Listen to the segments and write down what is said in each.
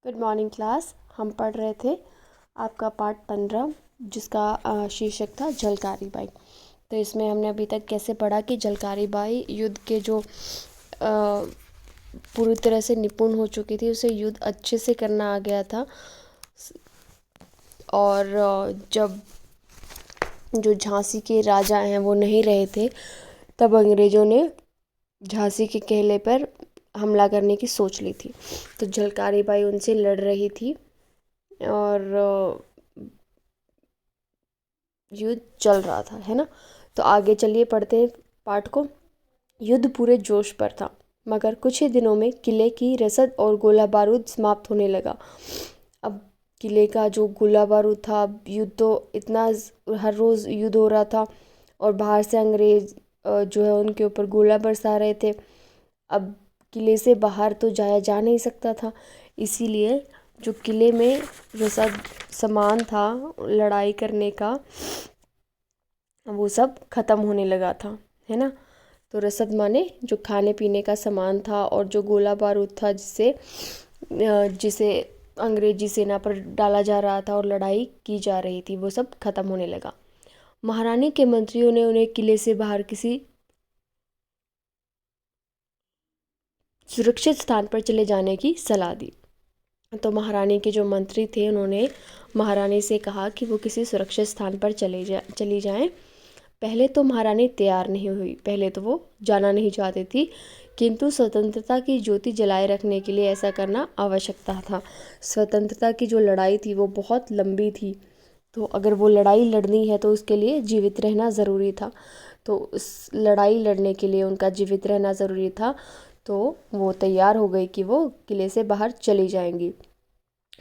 Good morning class. हम पढ़ रहे थे आपका पार्ट 15 जिसका शीर्षक था झलकारी बाई। तो इसमें हमने अभी तक कैसे पढ़ा कि झलकारी बाई युद्ध के जो पूरी तरह से निपुण हो चुकी थी, उसे युद्ध अच्छे से करना आ गया था। और जब जो झांसी के राजा हैं वो नहीं रहे थे, तब अंग्रेज़ों ने झांसी के किले पर हमला करने की सोच ली थी। तो झलकारी बाई उनसे लड़ रही थी और युद्ध चल रहा था, है ना। तो आगे चलिए पढ़ते हैं पाठ को। युद्ध पूरे जोश पर था, मगर कुछ ही दिनों में किले की रसद और गोला बारूद समाप्त होने लगा। अब किले का जो गोला बारूद था, युद्ध तो इतना हर रोज़ युद्ध हो रहा था और बाहर से अंग्रेज़ जो है उनके ऊपर गोला बरसा रहे थे। अब किले से बाहर तो जाया जा नहीं सकता था, इसीलिए जो किले में रसद सामान था लड़ाई करने का, वो सब ख़त्म होने लगा था, है ना। तो रसद माने जो खाने पीने का सामान था और जो गोला बारूद था जिसे अंग्रेजी सेना पर डाला जा रहा था और लड़ाई की जा रही थी, वो सब ख़त्म होने लगा। महारानी के मंत्रियों ने उन्हें किले से बाहर किसी सुरक्षित स्थान पर चले जाने की सलाह दी। तो महारानी के जो मंत्री थे, उन्होंने महारानी से कहा कि वो किसी सुरक्षित स्थान पर चली जाएं। पहले तो महारानी तैयार नहीं हुई, पहले तो वो जाना नहीं चाहती थी, किंतु स्वतंत्रता की ज्योति जलाए रखने के लिए ऐसा करना आवश्यकता था। स्वतंत्रता की जो लड़ाई थी वो बहुत लंबी थी, तो अगर वो लड़ाई लड़नी है तो उसके लिए जीवित रहना ज़रूरी था। तो उस लड़ाई लड़ने के लिए उनका जीवित रहना ज़रूरी था, तो वो तैयार हो गई कि वो किले से बाहर चली जाएंगी।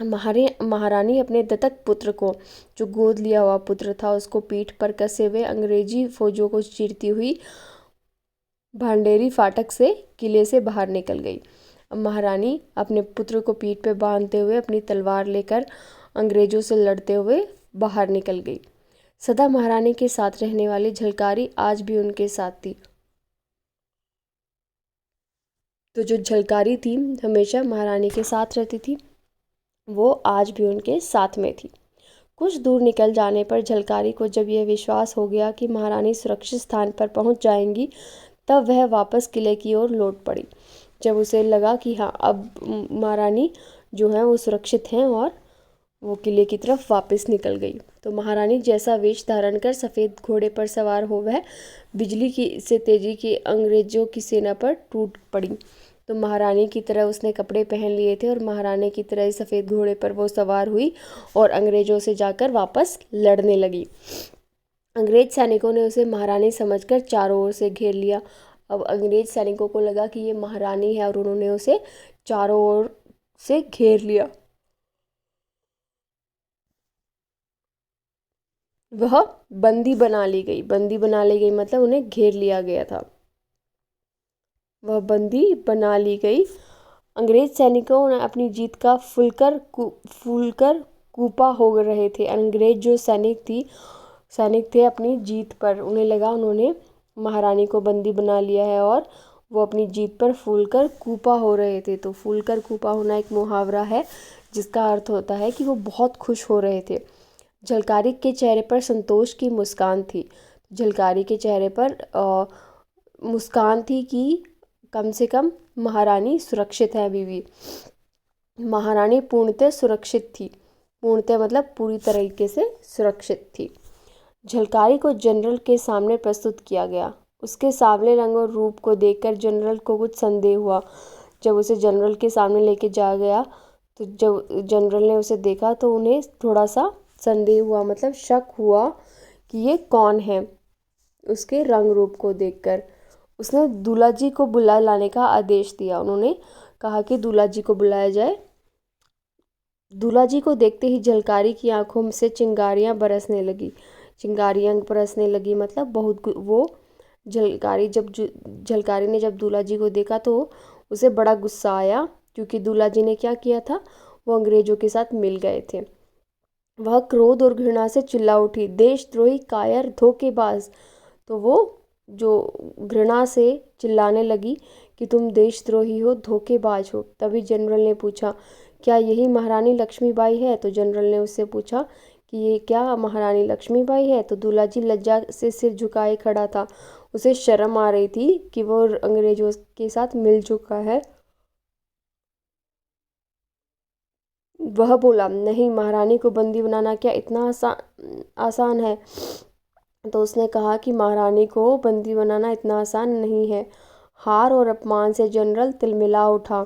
महारानी अपने दत्तक पुत्र को, जो गोद लिया हुआ पुत्र था, उसको पीठ पर कसे हुए अंग्रेजी फौजों को चीरती हुई भांडेरी फाटक से किले से बाहर निकल गई। महारानी अपने पुत्र को पीठ पे बांधते हुए अपनी तलवार लेकर अंग्रेजों से लड़ते हुए बाहर निकल गई। सदा महारानी के साथ रहने वाली झलकारी आज भी उनके साथ थी। तो जो झलकारी थी हमेशा महारानी के साथ रहती थी, वो आज भी उनके साथ में थी। कुछ दूर निकल जाने पर झलकारी को जब यह विश्वास हो गया कि महारानी सुरक्षित स्थान पर पहुंच जाएंगी, तब वह वापस किले की ओर लौट पड़ी। जब उसे लगा कि हाँ, अब महारानी जो है वो सुरक्षित हैं, और वो किले की तरफ वापस निकल गई, तो महारानी जैसा वेश धारण कर सफ़ेद घोड़े पर सवार हो वह बिजली की से तेजी की अंग्रेजों की सेना पर टूट पड़ी। तो महारानी की तरह उसने कपड़े पहन लिए थे और महारानी की तरह सफ़ेद घोड़े पर वो सवार हुई और अंग्रेजों से जाकर वापस लड़ने लगी। अंग्रेज सैनिकों ने उसे महारानी समझकर चारों ओर से घेर लिया। अब अंग्रेज सैनिकों को लगा कि ये महारानी है और उन्होंने उसे चारों ओर से घेर लिया। वह बंदी बना ली गई। बंदी बना ली गई मतलब उन्हें घेर लिया गया था। वह बंदी बना ली गई। अंग्रेज सैनिकों ने अपनी जीत का फूलकर कूपा हो रहे थे। अंग्रेज जो सैनिक थे अपनी जीत पर, उन्हें लगा उन्होंने महारानी को बंदी बना लिया है और वो अपनी जीत पर फूलकर कूपा हो रहे थे। तो फूलकर कूपा होना एक मुहावरा है जिसका अर्थ होता है कि वो बहुत खुश हो रहे थे। झलकारी के चेहरे पर संतोष की मुस्कान थी। झलकारी के चेहरे पर मुस्कान थी कि कम से कम महारानी सुरक्षित है अभी भी। महारानी पूर्णतः सुरक्षित थी। पूर्णतः मतलब पूरी तरीके से सुरक्षित थी। झलकारी को जनरल के सामने प्रस्तुत किया गया। उसके सांवले रंग और रूप को देखकर जनरल को कुछ संदेह हुआ। जब उसे जनरल के सामने लेके जाया गया, तो जब जनरल ने उसे देखा तो उन्हें थोड़ा सा संदेह हुआ, मतलब शक हुआ कि ये कौन है। उसके रंग रूप को देखकर उसने दूल्हा जी को बुला लाने का आदेश दिया। उन्होंने कहा कि दूल्हा जी को बुलाया जाए। दूल्हा जी को देखते ही झलकारी की आंखों से चिंगारियां बरसने लगी, मतलब बहुत वो झलकारी ने जब दूल्हा जी को देखा तो उसे बड़ा गुस्सा आया, क्योंकि दूल्हा जी ने क्या किया था, वो अंग्रेजों के साथ मिल गए थे। वह क्रोध और घृणा से चिल्ला उठी, देशद्रोही, कायर, धोखेबाज। तो वो जो घृणा से चिल्लाने लगी कि तुम देशद्रोही हो, धोखेबाज हो। तभी जनरल ने पूछा, क्या यही महारानी लक्ष्मीबाई है? तो जनरल ने उससे पूछा कि ये क्या महारानी लक्ष्मीबाई है? तो दूल्हा जी लज्जा से सिर झुकाए खड़ा था। उसे शर्म आ रही थी कि वो अंग्रेजों के साथ मिल चुका है। वह बोला, नहीं, महारानी को बंदी बनाना क्या इतना आसान है? तो उसने कहा कि महारानी को बंदी बनाना इतना आसान नहीं है। हार और अपमान से जनरल तिलमिला उठा।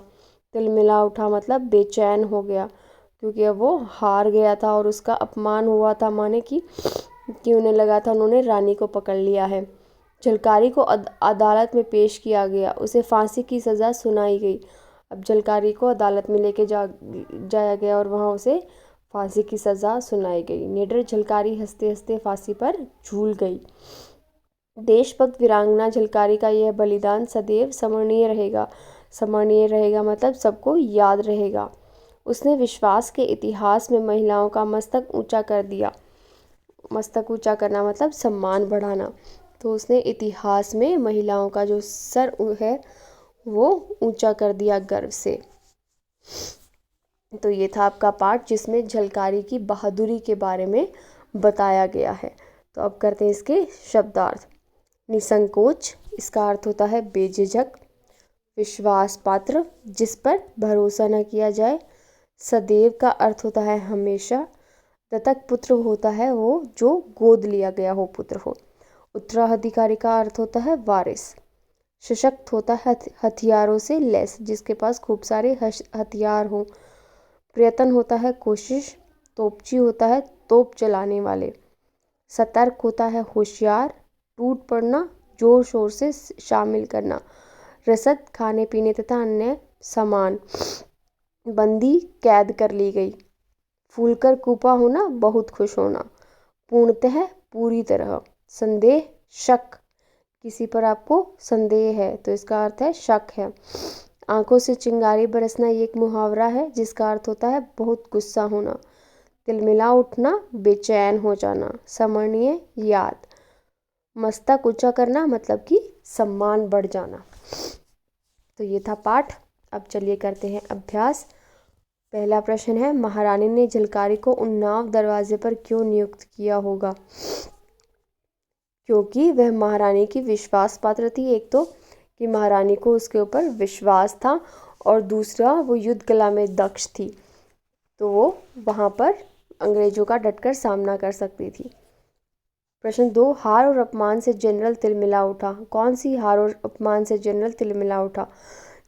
तिलमिला उठा मतलब बेचैन हो गया, क्योंकि अब वो हार गया था और उसका अपमान हुआ था, माने कि उन्हें लगा था उन्होंने रानी को पकड़ लिया है। झलकारी को अदालत में पेश किया गया, उसे फांसी की सज़ा सुनाई गई। अब झलकारी को अदालत में लेके जाया गया और वहाँ उसे फांसी की सज़ा सुनाई गई। निडर झलकारी हंसते हंसते फांसी पर झूल गई। देशभक्त वीरांगना झलकारी का यह बलिदान सदैव स्मरणीय रहेगा। स्मरणीय रहेगा मतलब सबको याद रहेगा। उसने विश्वास के इतिहास में महिलाओं का मस्तक ऊंचा कर दिया। मस्तक ऊंचा करना मतलब सम्मान बढ़ाना। तो उसने इतिहास में महिलाओं का जो सर है वो ऊंचा कर दिया गर्व से। तो ये था आपका पाठ जिसमें झलकारी की बहादुरी के बारे में बताया गया है। तो अब करते हैं इसके शब्दार्थ। निसंकोच, इसका अर्थ होता है बेझिझक। विश्वास पात्र, जिस पर भरोसा न किया जाए। सदैव का अर्थ होता है हमेशा। दत्तक पुत्र होता है वो जो गोद लिया गया हो पुत्र हो। उत्तराधिकारी का अर्थ होता है वारिस। सशक्त होता है हथियारों से लैस, जिसके पास खूब सारे हथियार हों। प्रयत्न होता है कोशिश। तोपची होता है तोप चलाने वाले। सतर्क होता है होशियार। टूट पड़ना, जोर शोर से शामिल करना। रसद, खाने पीने तथा अन्य सामान। बंदी, कैद कर ली गई। फूलकर कूपा होना, बहुत खुश होना। पूर्णतः, पूरी तरह। संदेह, शक, किसी पर आपको संदेह है तो इसका अर्थ है शक है। आंखों से चिंगारी बरसना, ये एक मुहावरा है जिसका अर्थ होता है बहुत गुस्सा होना। तिलमिला उठना, बेचैन हो जाना। स्मरणीय, याद। मस्तक ऊंचा करना मतलब कि सम्मान बढ़ जाना। तो ये था पाठ। अब चलिए करते हैं अभ्यास। पहला प्रश्न है, महारानी ने झलकारी को उन्नाव दरवाजे पर क्यों नियुक्त किया होगा? क्योंकि वह महारानी की विश्वास पात्र थी। एक तो कि महारानी को उसके ऊपर विश्वास था और दूसरा वो युद्ध कला में दक्ष थी, तो वो वहाँ पर अंग्रेजों का डटकर सामना कर सकती थी। प्रश्न 2, हार और अपमान से जनरल तिलमिला उठा। कौन सी हार और अपमान से जनरल तिलमिला उठा?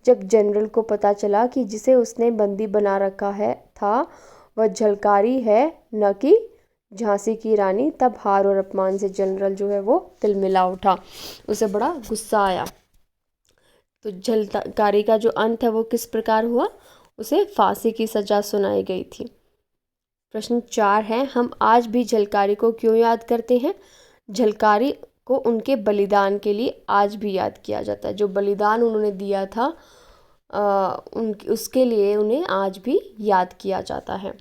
जब जनरल को पता चला कि जिसे उसने बंदी बना रखा है था वह झलकारी है, न कि झांसी की रानी, तब हार और अपमान से जनरल जो है वो तिलमिला उठा, उसे बड़ा गुस्सा आया। तो झलकारी का जो अंत है वो किस प्रकार हुआ? उसे फांसी की सजा सुनाई गई थी। प्रश्न 4 है, हम आज भी झलकारी को क्यों याद करते हैं? झलकारी को उनके बलिदान के लिए आज भी याद किया जाता है। जो बलिदान उन्होंने दिया था उसके लिए उन्हें आज भी याद किया जाता है।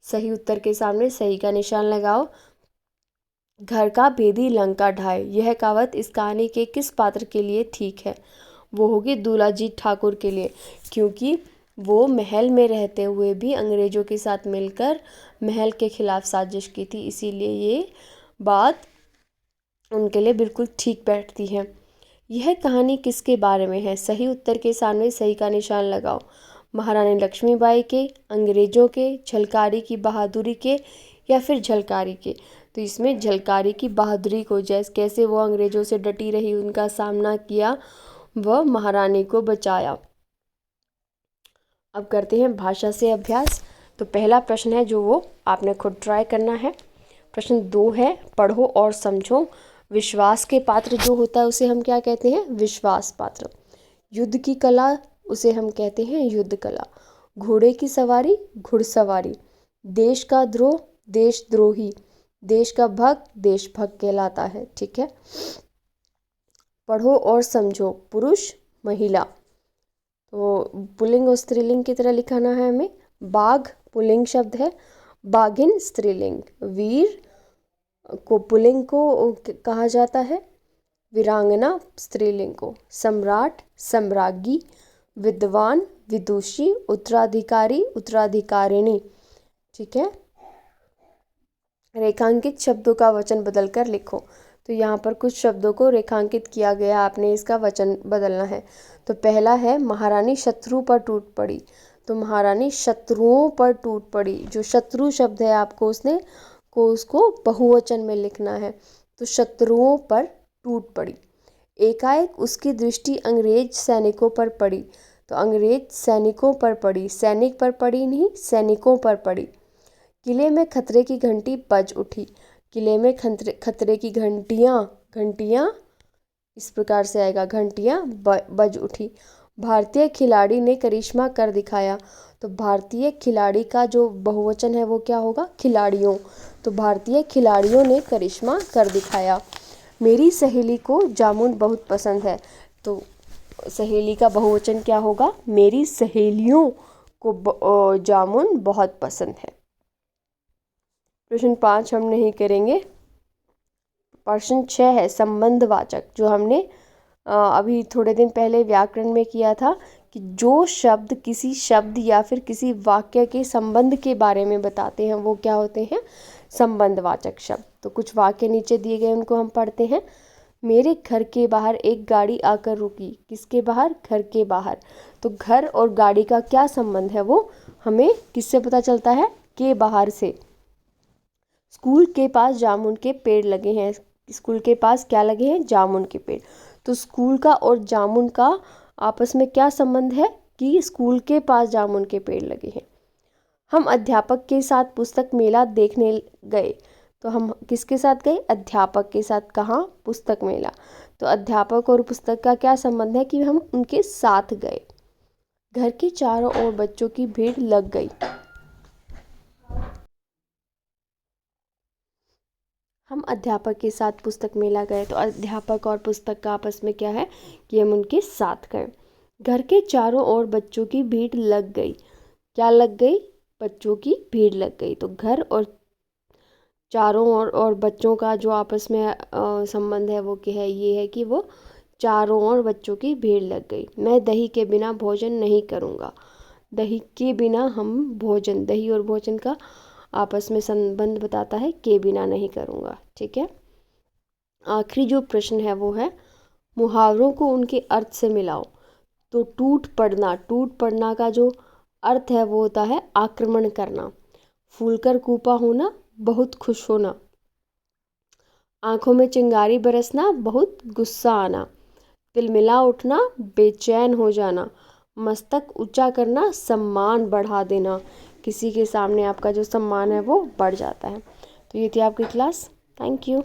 सही उत्तर के सामने सही का निशान लगाओ। घर का भेदी लंका ढाए, यह कहावत इस कहानी के किस पात्र के लिए ठीक है? वो होगी दूल्हाजी ठाकुर के लिए, क्योंकि वो महल में रहते हुए भी अंग्रेजों के साथ मिलकर महल के खिलाफ साजिश की थी, इसीलिए ये बात उनके लिए बिल्कुल ठीक बैठती है। यह कहानी किसके बारे में है? सही उत्तर के सामने सही का निशान लगाओ। महारानी लक्ष्मीबाई के, अंग्रेजों के, झलकारी की बहादुरी के या फिर झलकारी के? तो इसमें झलकारी की बहादुरी को, जैसे कैसे वो अंग्रेजों से डटी रही, उनका सामना किया, वह महारानी को बचाया। अब करते हैं भाषा से अभ्यास। तो पहला प्रश्न है जो वो आपने खुद ट्राई करना है। प्रश्न 2 है, पढ़ो और समझो। विश्वास के पात्र जो होता है उसे हम क्या कहते हैं? विश्वास पात्र। युद्ध की कला, उसे हम कहते हैं युद्ध कला। घोड़े की सवारी, घुड़सवारी। देश का द्रोह, देशद्रोही। देश का भक्त, देशभक्त कहलाता है। ठीक है। पढ़ो और समझो, पुरुष, महिला। तो पुल्लिंग और स्त्रीलिंग की तरह लिखाना है हमें। बाघ पुल्लिंग शब्द है, बाघिन स्त्रीलिंग। वीर को पुल्लिंग को कहा जाता है, वीरांगना स्त्रीलिंग को, सम्राट सम्राज्ञी, विद्वान विदुषी, उत्तराधिकारी उत्तराधिकारिणी। ठीक है। रेखांकित शब्दों का वचन बदलकर लिखो। तो यहाँ पर कुछ शब्दों को रेखांकित किया गया, आपने इसका वचन बदलना है। तो पहला है महारानी शत्रु पर टूट पड़ी। तो महारानी शत्रुओं पर टूट पड़ी, जो शत्रु शब्द है आपको उसको बहुवचन में लिखना है। तो शत्रुओं पर टूट पड़ी। एकाएक उसकी दृष्टि अंग्रेज सैनिकों पर पड़ी। तो अंग्रेज सैनिकों पर पड़ी, सैनिक पर पड़ी नहीं, सैनिकों पर पड़ी। किले में खतरे की घंटी बज उठी। किले में खतरे की घंटियां इस प्रकार से आएगा, घंटियां बज उठी। भारतीय खिलाड़ी ने करिश्मा कर दिखाया। तो भारतीय खिलाड़ी का जो बहुवचन है वो क्या होगा, खिलाड़ियों। तो भारतीय खिलाड़ियों ने करिश्मा कर दिखाया। मेरी सहेली को जामुन बहुत पसंद है। तो सहेली का बहुवचन क्या होगा, मेरी सहेलियों को जामुन बहुत पसंद है। प्रश्न 5 हम नहीं करेंगे। प्रश्न 6 है संबंधवाचक, जो हमने अभी थोड़े दिन पहले व्याकरण में किया था कि जो शब्द किसी शब्द या फिर किसी वाक्य के संबंध के बारे में बताते हैं वो क्या होते हैं, संबंधवाचक शब्द। तो कुछ वाक्य नीचे दिए गए उनको हम पढ़ते हैं। मेरे घर के बाहर एक गाड़ी आकर रुकी। किसके बाहर, घर के बाहर। तो घर और गाड़ी का क्या संबंध है वो हमें किससे पता चलता है, के बाहर से। स्कूल के पास जामुन के पेड़ लगे हैं। स्कूल के पास क्या लगे हैं, जामुन के पेड़। तो स्कूल का और जामुन का आपस में क्या संबंध है कि स्कूल के पास जामुन के पेड़ लगे हैं। हम अध्यापक के साथ पुस्तक मेला देखने गए। तो हम किसके साथ गए, अध्यापक के साथ। कहाँ, पुस्तक मेला। तो अध्यापक और पुस्तक का क्या संबंध है कि हम उनके साथ गए। घर के चारों ओर बच्चों की भीड़ लग गई। हम अध्यापक के साथ पुस्तक मेला गए। तो अध्यापक और पुस्तक का आपस में क्या है कि हम उनके साथ गए। घर के चारों ओर बच्चों की भीड़ लग गई। क्या लग गई, बच्चों की भीड़ लग गई। तो घर और चारों ओर और बच्चों का जो आपस में संबंध है वो क्या है, ये है कि वो चारों ओर बच्चों की भीड़ लग गई। मैं दही के बिना भोजन नहीं करूँगा। दही के बिना हम भोजन, दही और भोजन का आपस में संबंध बताता है, के बिना नहीं करूँगा। ठीक है। आखिरी जो प्रश्न है वो है मुहावरों को उनके अर्थ से मिलाओ। तो टूट पड़ना का जो अर्थ है वो होता है आक्रमण करना। फूलकर कूपा होना, बहुत खुश होना। आंखों में चिंगारी बरसना, बहुत गुस्सा आना। तिलमिला उठना, बेचैन हो जाना। मस्तक ऊंचा करना, सम्मान बढ़ा देना। किसी के सामने आपका जो सम्मान है वो बढ़ जाता है। तो ये थी आपकी क्लास। Thank you.